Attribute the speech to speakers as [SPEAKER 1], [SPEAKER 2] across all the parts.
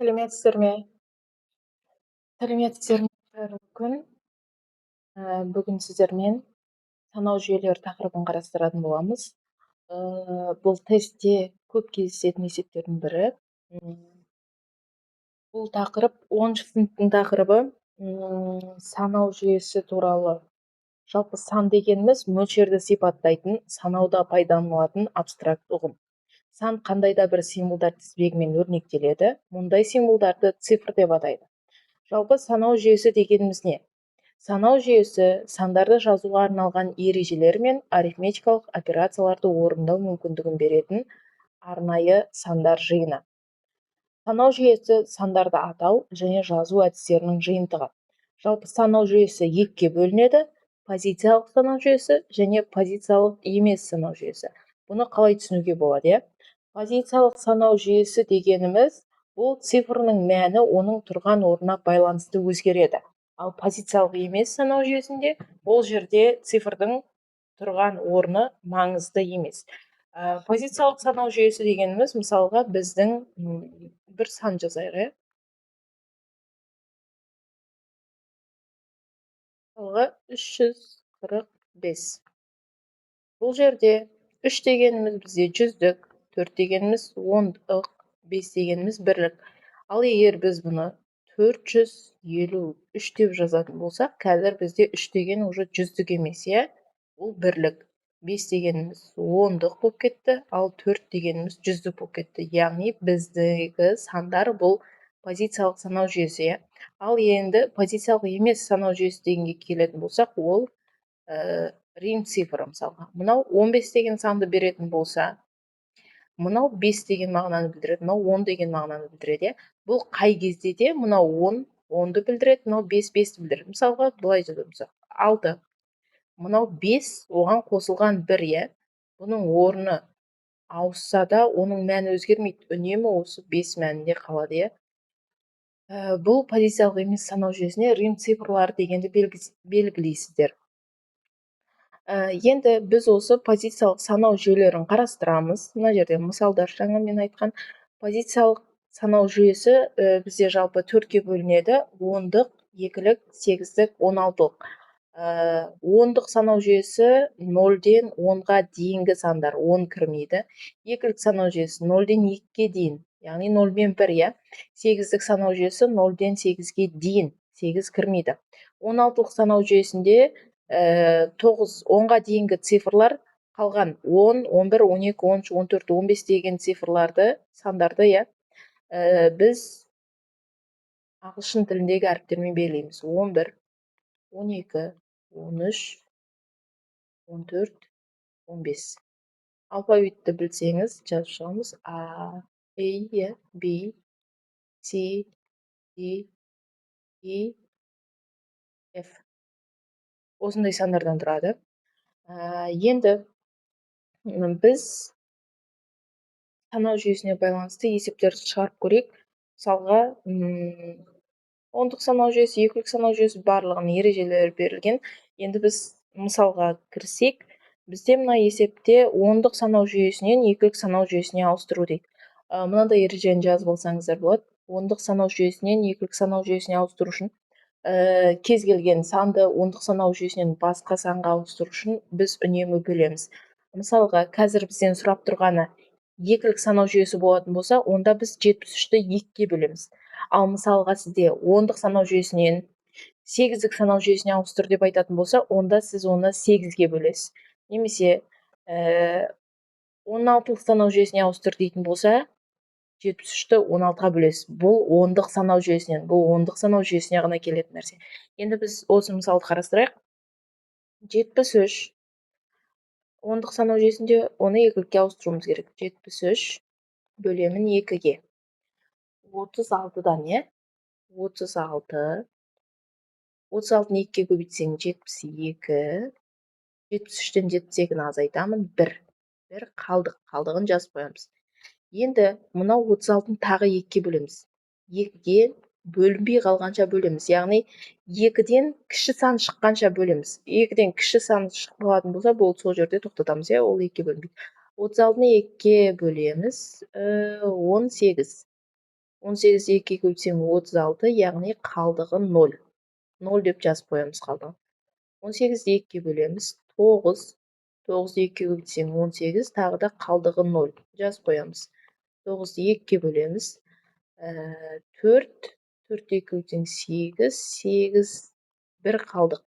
[SPEAKER 1] сәлеметсіздер ме? Сәлеметсіздер ме? Қайырлы күн. Бүгін сіздермен санау жүйелері тақырыбын қарастыратын боламыз. Бұл тестте көп кездесетін есептердің бірі. Бұл тақырып 10-шы сыныптың тақырыбы. Санау жүйесі туралы. Жалпы сан дегеніміз мөлшерді сипаттайтын, санауда пайдаланылатын абстракт ұғым. Сан қандай да бір символдар тізбегімен өрнектеледі. Мұндай символдарды цифр деп атайды. Жалпы санау жүйесі дегеніміз не? Санау жүйесі сандарды жазуға арналған ережелер мен арифметикалық операцияларды орындау мүмкіндігін беретін арнайы сандар жиыны. Санау жүйесі сандарды атау және жазу әдістерінің жиынтығы. Жалпы санау жүйесі екіге бөлінеді: позициялық санау жүйесі және позициялық емес санау жүйесі. Бұны қалай түсінуге болады? Позициялық санау жүйесі дегеніміз бұл цифрның мәні оның тұрған орнына байланысты өзгереді. Ал позициялық емес санау жүйесінде бұл жерде цифрдің тұрған орны маңызды емес. Позициялық санау жүйесі дегеніміз, мысалға, біздің бір сан жазайық. Мысалға 345. Бұл жерде 3 дегеніміз бізде жүздік, 4 дегеніміз ондық, 5 дегеніміз бірлік. Ал егер біз бұны 453 деп жазатын болсақ, қазір бізде 3 деген уже жүздік емес, ол бірлік. 5 дегеніміз ондық болып кетті, ал 4 дегеніміз жүздік болып кетті. Яғни біздегі сандар бұл позициялық санау жүйесі. Ал енді позициялық емес санау жүйесі дегенге келетін болсақ, ол рим цифры. Мысалға, мынау 15 деген санды беретін болса, мынау 5 деген мағынаны білдіреді, мынау 10 деген мағынаны білдіреді. Бұл қай кезде де мынау 10 10-ды білдіреді, мынау 5 5-ді білдіреді. Мысалға, былай жазамыз: 6. Мынау 5, оған қосылған 1, бұның орны ауысса да, оның мәні өзгермейді. Үнемі осы 5 мәнінде қалады. Бұл позициялық емес санау жүйесіне рим цифрлары дегенді белгілейсіздер. Енді біз осы позициялық санау жүйелерін қарастырамыз. Мына жерде мысалдар жаңа мен айтқан. Позициялық санау жүйесі бізде жалпы 4-ке бөлінеді: ондық, екілік, сегіздік, 16-лық. Ондық санау жүйесі 0-ден 10-ға дейінгі сандар, 10 кірмейді. Екілік санау жүйесі 0-ден 2-ге дейін, яғни 0 мен 1. Сегіздік санау жүйесі 0-ден 8-ге дейін, 8 кірмейді. 16-лық санау жүйесінде 10-ға дейінгі цифрлар қалған 10, 11, 12, 13, 14, 15 деген цифрларды, сандарды біз ағылшын тіліндегі әріптермен белгілейміз: 11, 12, 13, 14, 15. Алфавитті білсеңіз жазып шығамыз: A, B, C, D, E, F. Осындай сандардан тұрады. Енді біз санау жүйесіне байланысты есептерді шығарып көрейік. Мысалға, ондық санау жүйесі, екілік санау жүйесі барлығының ережелері берілген. Енді біз мысалға кірсек, бізде мына есепте ондық санау жүйесінен екілік санау жүйесіне ауыстыру дейді. Мынандай ережені жазып алсаңыздар болады: ондық санау жүйесінен екілік санау жүйесіне ауыстыру үшін, кез келген санды ондық санау жүйесінен басқа санға ауыстыру үшін біз үнемі бөлеміз. Мысалға, қазір бізден сұрап тұрғаны екілік санау жүйесі болатын болса, онда біз 73-ті 2-ге бөлеміз. Ал мысалға, сізде ондық санау жүйесінен 8-дік санау жүйесіне ауыстыр деп айтатын болса, онда сіз оны 8-ге бөлесіз. Немесе 16-лық санау жүйесіне ауыстыр дейтін болса, 73-ті 16-ға бөлесіз. Бұл ондық санау жүйесінен, бұл ондық санау жүйесіне ғана келетін нәрсе. Енді біз осы мысалды қарастырайық. 73 ондық санау жүйесінде оны екілікке ауыстыруымыз керек. 73 бөлемін 2-ге. 36-дан 36. 36-ны 2-ге көбейтсең 72. 73-тен 72-ні азайтамын 1. Қалдығын жазып қоямыз. Енді мынау 36-ны тағы 2-ге бөлеміз. 2-ге бөлінбей қалғанша бөлеміз. Яғни 2-ден кіші сан шыққанша бөлеміз. 2-ден кіші сан шықпаған болса, бұл сол жерде тоқтатамыз, ол 2-ге бөлінбейді. 36-ны 2-ге бөлеміз, 18. 18-ді 2-ге бөлсем 36, яғни қалдығы 0. 0 деп жазып қоямыз қалдығын. 18-ді 2-ге бөлеміз 9. 9-ды 2-ге бөлсем 18, тағы да қалдығы 0. Жазып қоямыз. 9-ды 2-ге бөлеміз 4. 4-ді 2-ге бөлсең 8. 8, 1 қалдық.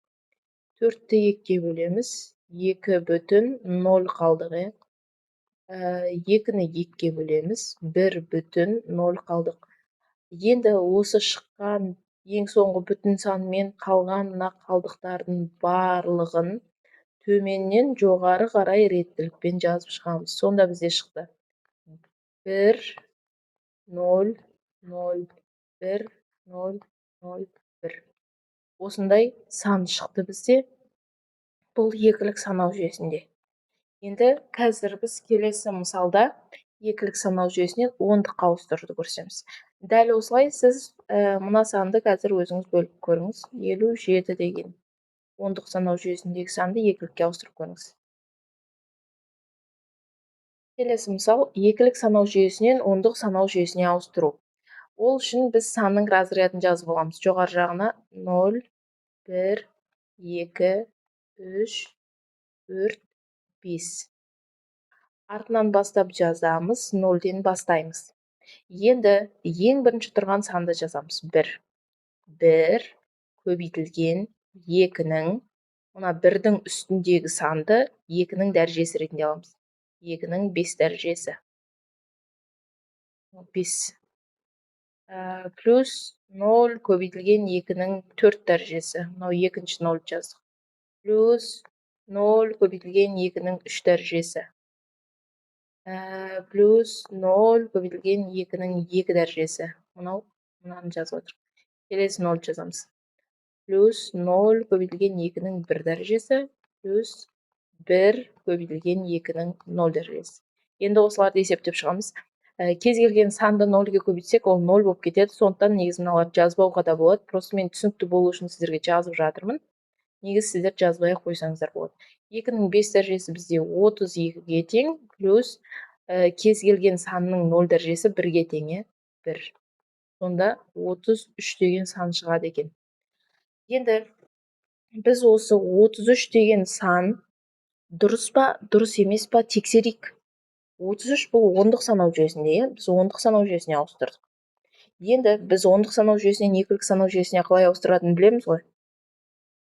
[SPEAKER 1] 4-ті 2-ге бөлеміз 2 бүтін 0 қалдығы. 2-ні 2-ге бөлеміз 1 бүтін 0 қалдық. Енді осы шыққан ең соңғы бүтін санмен қалған мына қалдықтардың барлығын төменнен жоғары қарай реттілікпен жазып шығамыз. Сонда бізде шықты 1, 0, 0, 1, 0, 0, 1. Осындай сан шықты бізде. Бұл екілік санау жүйесінде. Енді қазір біз келесі мысалда екілік санау жүйесінен ондыққа ауыстыруды көрсетеміз. Дәл осылай сіз мына санды қазір өзіңіз бөліп көріңіз. 57 деген ондық санау жүйесіндегі санды екілікке ауыстырып көріңіз. Келесі мысал екілік санау жүйесінен ондық санау жүйесіне ауыстыру. Ол үшін біз санның разрядын жазып аламыз. Жоғары жағына 0, 1, 2, 3, 4, 5. Артынан бастап жазамыз, 0-ден бастаймыз. Енді ең бірінші тұрған санды жазамыз. 1. 1 көбейтілген 2-нің, мына 1-дің үстіндегі санды 2-нің дәрежесі ретінде аламыз. 2-нің 5 дәрежесі. 5. Плюс 0 көбейтілген 2-нің 4 дәрежесі. Мынау екінші 0 жаздық. Плюс 0 көбейтілген 2-нің 3 дәрежесі. Плюс 0 көбейтілген 2-нің 2 дәрежесі. Мынаны жазып отыр. Келесі 0 жазамыз. Плюс 0 көбейтілген 2-нің 1 дәрежесі. Плюс 1 көбейтілген 2-нің 0 дәрежесі. Енді осыларды есептеп шығамыз. Кез келген санды 0-ге көбейтсек, ол 0 болып кетеді. Сондықтан негізі мыналарды жазбауға да болады. Просто мен түсінікті болу үшін сіздерге жазып жатырмын. Негізі сіздер жазбай қойсаңыздар болады. 2-нің 5 дәрежесі бізде 32-ге тең, плюс кез келген санның 0 дәрежесі 1-ге тең, 1. Сонда 33 деген сан шығады екен. Енді біз осы 33 деген сан дұрыс па, дұрыс емес па тексерейік. 33 бұл ондық санау жүйесінде, біз ондық санау жүйесіне ауыстырдық. Енді біз ондық санау жүйесінен екілік санау жүйесіне қалай ауыстыратынын білеміз ғой.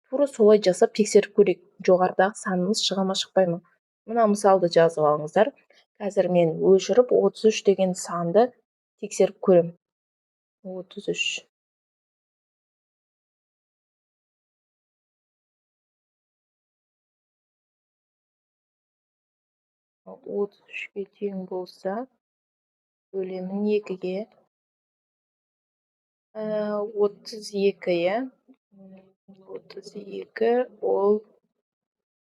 [SPEAKER 1] Тура солай жасап тексеріп көрейік. Жоғарыдағы санымыз шыға ма, шықпай ма? Мына мысалды жазып алыңыздар. Қазір мен өшіріп 33 деген санды тексеріп көрем. 33. 33-ге тең болса, бөлемін 2-ге. 32, 32 ол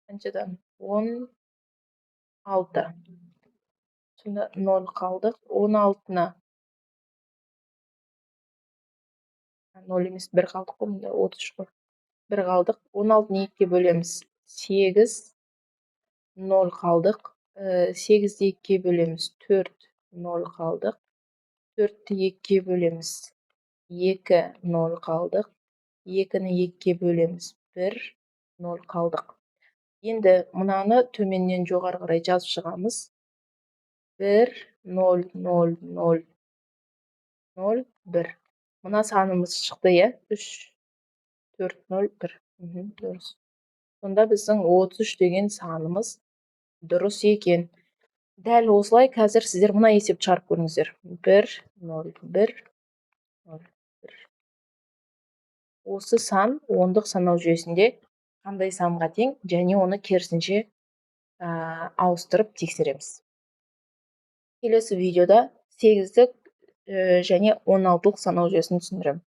[SPEAKER 1] қаншадан? 16. Сонда 0 қалдық. 16-на 0 емес 1 қалдық қой, мұнда 33 қой. 1 қалдық. 16-ны 2-ге бөлеміз. 8, 0 қалдық. 8-ді 2-ге бөлеміз. 4, 0 қалдық. 4-ті 2-ге бөлеміз. 2, 0 қалдық. 2-ні 2-ге бөлеміз. 1, 0 қалдық. Енді мынаны төменнен жоғары қарай жазып шығамыз. 1, 0, 0, 0, 0, 1. Мына санымыз шықты, 3, 4, 0, 1. Дұрыс. Сонда біздің 33 деген санымыз дұрыс екен. Дәл осылай қазір сіздер мына есеп шығарып көріңіздер. 1, 0, 1, 0, 1. Осы сан ондық санау жүйесінде қандай санға тең, және оны керісінше ауыстырып тексереміз. Келесі видеода 8-дік және 16-лық санау жүйесін түсіндірем.